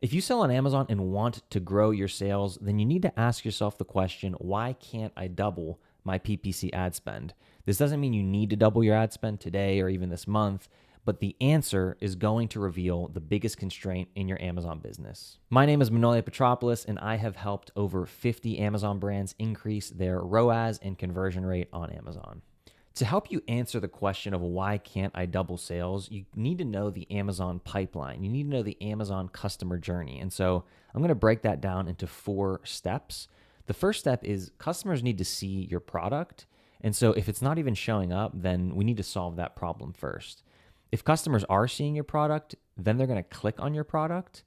If you sell on Amazon and want to grow your sales, then you need to ask yourself the question, why can't I double my PPC ad spend? This doesn't mean you need to double your ad spend today or even this month, but the answer is going to reveal the biggest constraint in your Amazon business. My name is Manoli Petropoulos, and I have helped over 50 Amazon brands increase their ROAS and conversion rate on Amazon. To help you answer the question of why can't I double sales, you need to know the Amazon pipeline. You need to know the Amazon customer journey. And so I'm going to break that down into 4 steps. The first step is customers need to see your product. And so if it's not even showing up, then we need to solve that problem first. If customers are seeing your product, then they're going to click on your product.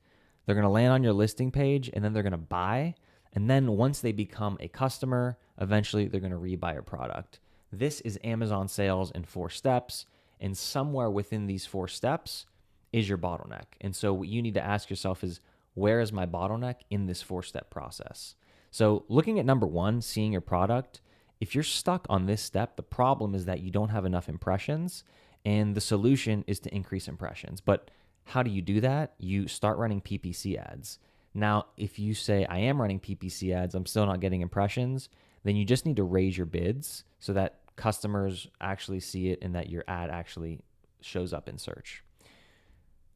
They're going to land on your listing page, and then they're going to buy. And then once they become a customer, eventually they're going to rebuy your product. This is Amazon sales in 4 steps, and somewhere within these 4 steps is your bottleneck. And so what you need to ask yourself is, where is my bottleneck in this 4-step process? So looking at number 1, seeing your product, if you're stuck on this step, the problem is that you don't have enough impressions, and the solution is to increase impressions. But how do you do that? You start running PPC ads. Now, if you say, I am running PPC ads, I'm still not getting impressions, then you just need to raise your bids so that customers actually see it and that your ad actually shows up in search.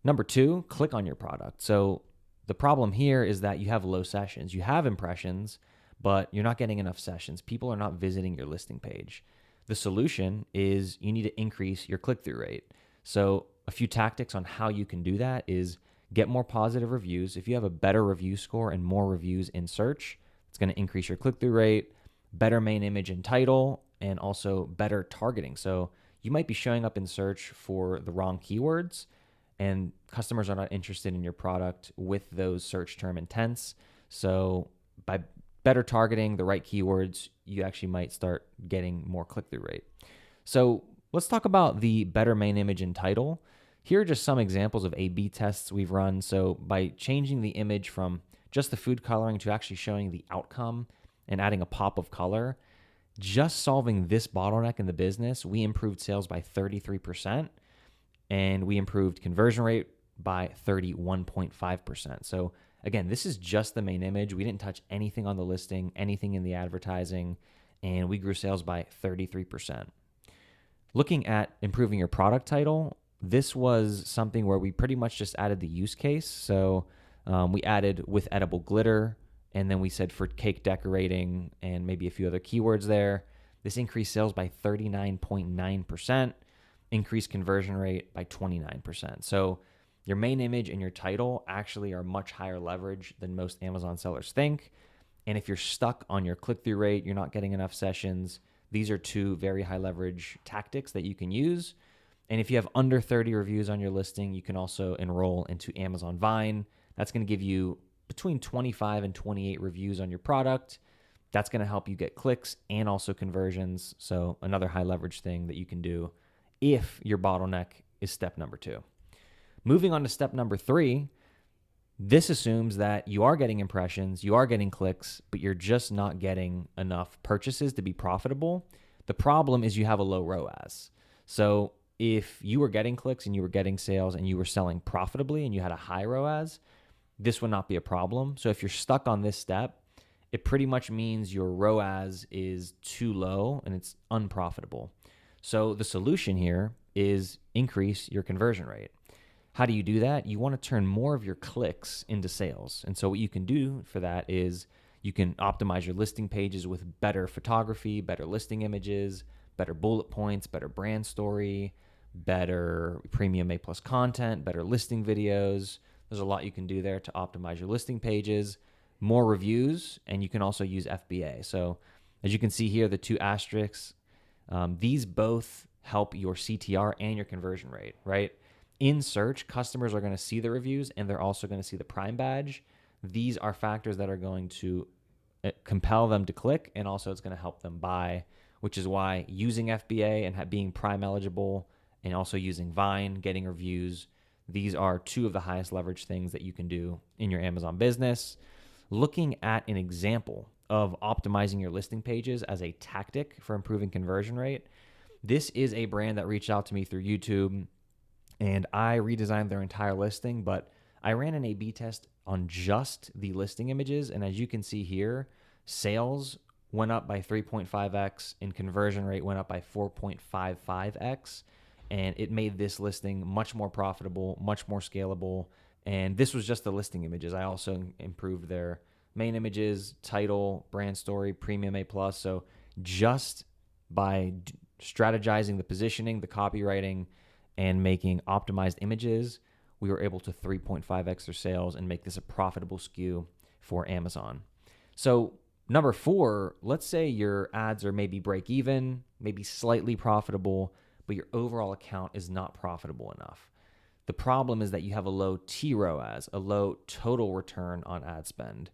Number 2, click on your product. So the problem here is that you have low sessions. You have impressions, but you're not getting enough sessions. People are not visiting your listing page. The solution is you need to increase your click-through rate. So a few tactics on how you can do that is get more positive reviews. If you have a better review score and more reviews in search, it's going to increase your click-through rate, better main image and title, and also better targeting. So you might be showing up in search for the wrong keywords, and customers are not interested in your product with those search term intents. So by better targeting the right keywords, you actually might start getting more click-through rate. So let's talk about the better main image and title. Here are just some examples of A/B tests we've run. So by changing the image from just the food coloring to actually showing the outcome and adding a pop of color, just solving this bottleneck in the business, we improved sales by 33%, and we improved conversion rate by 31.5%. So again, this is just the main image. We didn't touch anything on the listing, anything in the advertising, and we grew sales by 33%. Looking at improving your product title, this was something where we pretty much just added the use case. So we added with edible glitter, and then we said for cake decorating and maybe a few other keywords there. This increased sales by 39.9%, increased conversion rate by 29%. So your main image and your title actually are much higher leverage than most Amazon sellers think. And if you're stuck on your click-through rate, you're not getting enough sessions, these are 2 very high leverage tactics that you can use. And if you have under 30 reviews on your listing, you can also enroll into Amazon Vine. That's going to give you between 25 and 28 reviews on your product. That's going to help you get clicks and also conversions. So another high leverage thing that you can do if your bottleneck is step number 2. Moving on to step number 3, this assumes that you are getting impressions, you are getting clicks, but you're just not getting enough purchases to be profitable. The problem is you have a low ROAS. So if you were getting clicks and you were getting sales and you were selling profitably and you had a high ROAS, this would not be a problem. So if you're stuck on this step, it pretty much means your ROAS is too low and it's unprofitable. So the solution here is increase your conversion rate. How do you do that? You want to turn more of your clicks into sales. And so what you can do for that is you can optimize your listing pages with better photography, better listing images, better bullet points, better brand story, better premium A+ content, better listing videos. There's a lot you can do there to optimize your listing pages, more reviews, and you can also use FBA. So as you can see here, the 2 asterisks, these both help your CTR and your conversion rate, right? In search, customers are going to see the reviews and they're also going to see the Prime badge. These are factors that are going to compel them to click, and also it's going to help them buy, which is why using FBA and being Prime eligible and also using Vine, getting reviews, these are 2 of the highest leverage things that you can do in your Amazon business. Looking at an example of optimizing your listing pages as a tactic for improving conversion rate, this is a brand that reached out to me through YouTube, and I redesigned their entire listing, but I ran an A/B test on just the listing images. And as you can see here, sales went up by 3.5x and conversion rate went up by 4.55x. And it made this listing much more profitable, much more scalable. And this was just the listing images. I also improved their main images, title, brand story, premium A+. So just by strategizing the positioning, the copywriting, and making optimized images, we were able to 3.5x their sales and make this a profitable SKU for Amazon. So number 4, let's say your ads are maybe break even, maybe slightly profitable, but your overall account is not profitable enough. The problem is that you have a low TROAS, a low total return on ad spend.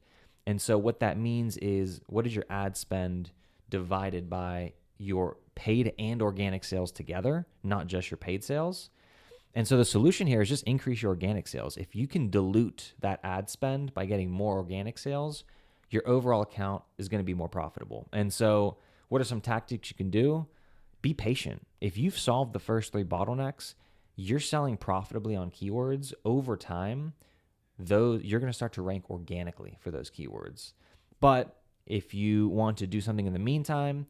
And so what that means is, what is your ad spend divided by your paid and organic sales together, not just your paid sales? And so the solution here is just increase your organic sales. If you can dilute that ad spend by getting more organic sales, your overall account is going to be more profitable. And so what are some tactics you can do? Be patient. If you've solved the first 3 bottlenecks, you're selling profitably on keywords over time, though you're going to start to rank organically for those keywords. But if you want to do something in the meantime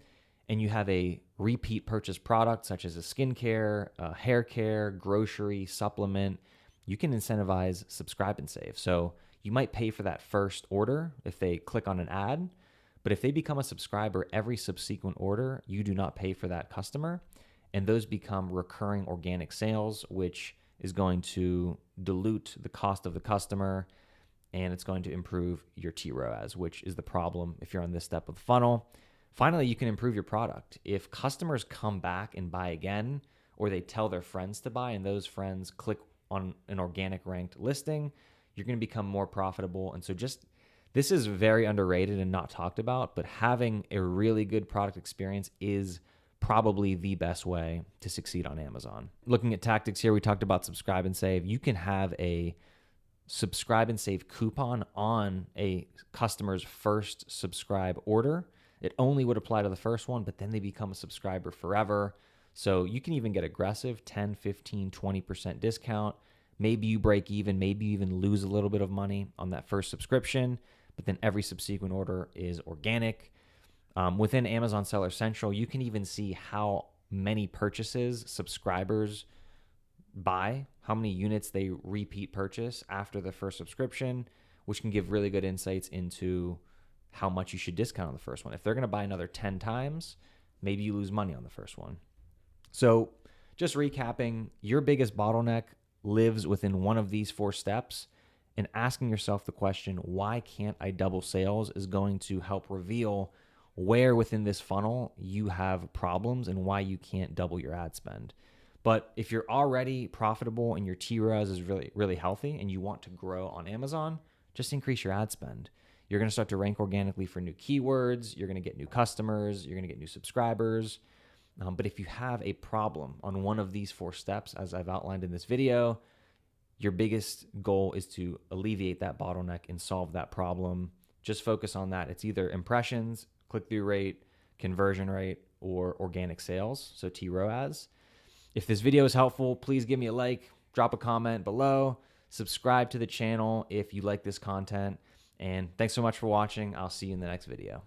and you have a repeat purchase product such as a skincare, hair care, grocery, supplement, you can incentivize subscribe and save. So you might pay for that first order if they click on an ad, but if they become a subscriber, every subsequent order, you do not pay for that customer. And those become recurring organic sales, which is going to dilute the cost of the customer, and it's going to improve your TROAS, which is the problem if you're on this step of the funnel. Finally, you can improve your product. If customers come back and buy again, or they tell their friends to buy, and those friends click on an organic ranked listing, you're going to become more profitable. And so this is very underrated and not talked about, but having a really good product experience is probably the best way to succeed on Amazon. Looking at tactics here, we talked about subscribe and save. You can have a subscribe and save coupon on a customer's first subscribe order. It only would apply to the first one, but then they become a subscriber forever. So you can even get aggressive, 10, 15, 20% discount. Maybe you break even, maybe you even lose a little bit of money on that first subscription, but then every subsequent order is organic. Within Amazon Seller Central, you can even see how many purchases subscribers buy, how many units they repeat purchase after the first subscription, which can give really good insights into how much you should discount on the first one. If they're going to buy another 10 times, maybe you lose money on the first one. So just recapping, your biggest bottleneck lives within one of these 4 steps, and asking yourself the question, why can't I double sales, is going to help reveal where within this funnel you have problems and why you can't double your ad spend. But if you're already profitable and your TROAS is really, really healthy and you want to grow on Amazon, just increase your ad spend. You're going to start to rank organically for new keywords. You're going to get new customers. You're going to get new subscribers. But if you have a problem on one of these 4 steps, as I've outlined in this video, your biggest goal is to alleviate that bottleneck and solve that problem. Just focus on that. It's either impressions, click-through rate, conversion rate, or organic sales, so TROAS. If this video is helpful, please give me a like, drop a comment below, subscribe to the channel if you like this content, and thanks so much for watching. I'll see you in the next video.